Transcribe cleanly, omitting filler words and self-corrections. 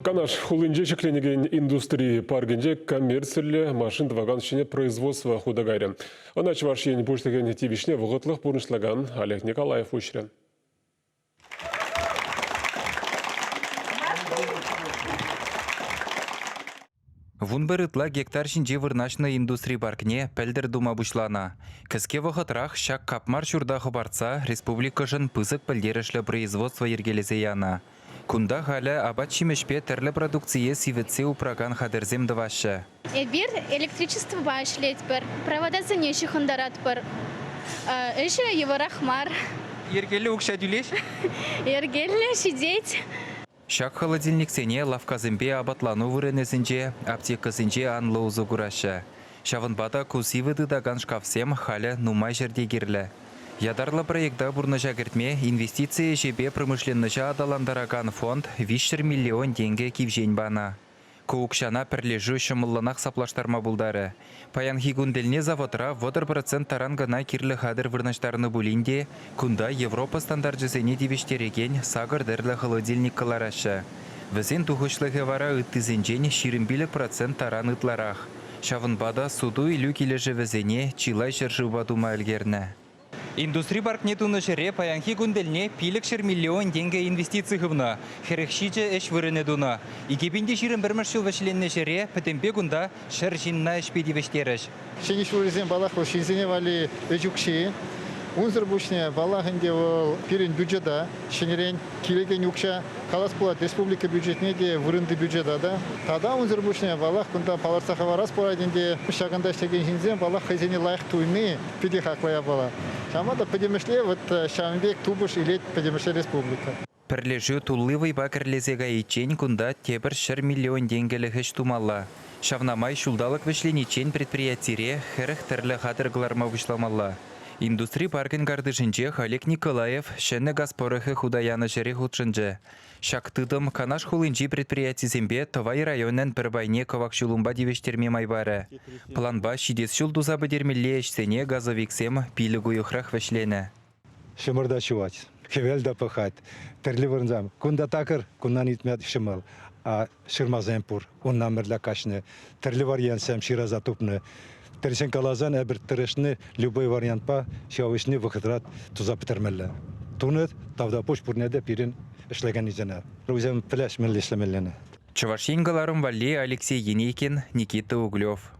Канаш хулынже шекленеген индустрии паргенже коммерциялі машин дваган шене производство худагайры. Онач вашен буштеген тибишне вғытлық бұрнышлаган Олег Николаев ушрен. Вунберытла гектар шинже вырнашны индустрии паркне пәлдір дума бұшлана. Кіске вғытрах шак капмар шурдахы барца республика жын пызык пәлдерішлі производство ергелезе яна. Кунда халя абат шимешпе тәрлі продукция сиветсе упраган хадерзем дывашы. Бир электричество башлет бір, провода занеші хындарат бір. Эші еварахмар. Ергелі ұқша дүлеш? Ергелі шидеть. Шак холодильниксене лавказымбе абатлану вырынесінже, аптекасынже анлы узы күрашы. Шавынбада кусивыды даган шкафсем халя нумай жерде керлі. Ядарлы проекта бурны жагертме инвестиция жебе промышленныча адаландараган фонд 500 миллион тенге кивжен бана. Коукшана пірлежу шымылланақ саплаштарма булдары. Паянхи гунделне заводра 1% тарангана кирлі хадыр вырнаштарыны булинде, кунда Европа стандарджызене дивештереген сагыр дерлі холодильник каларашы. Візен тухышлығы вара үттізенжен 20% таран ытларах. Шавынбада суду илю кележі візене чилай жыржы бадума әлгерні. Индустрия паркне тунышыре паянхи гунделне пилік 1 миллион тенге инвестиции хывна. Херекшиче эш вырыны дуна. Икепинде ширын бірміш жыл вәшіленне жыре пәтембе гунда шыр жинна эшпеди вештеріш. Шенеш вырызен балақ ол шинзене вали өжікші. Унзыр бұшне балағынде ол пирин бюджета. Шенерен келеген юкша қалас болады республика бюджетіне де вырынды бюджета да. Тада унзыр бұшне балақ күнда паларсаға варас порайденде шағында штеген шинзен балақ хайзене лайық туйны пиде хақлая бала. Шамада подемешле вот Шамбек тубыш илет подемешле республика. Пірлежу туллывый бакерлезега ичен кунда тебір 1 миллион денгелі хэш тумалла. Шавнамай шулдалық вышленичен предприятире херіх тірлі хадырғыларма вышламалла. Индустрия паркин гардышынче Олег Николаев шәнне газпорыхы худаяны жері худшынче. Шактыдым канаш хулынчи предприятизембе Товай районен пірбайне ковак шулумба девештерме майбары. Планба шидес шулдуза бідермелле эшсене газовиксем пилігу юхрах вәшлене. Шымырда чувать, хевел да пахать, терлі вырнзам. Кунда такыр, куннан итмет шымыл, а шырмазен пур, уннан мірля кашны, терлі вариансам шираза тупны. Терсен калазан әбір тірішні любой вариант па шауышны вғытрат туза бітермелі. Туны тавда пош пурнеде пирин ішлеген изена. Рузем піләш мілі ішлемелені. Чувашингаларым Валли Алексей Енейкин, Никита Углев.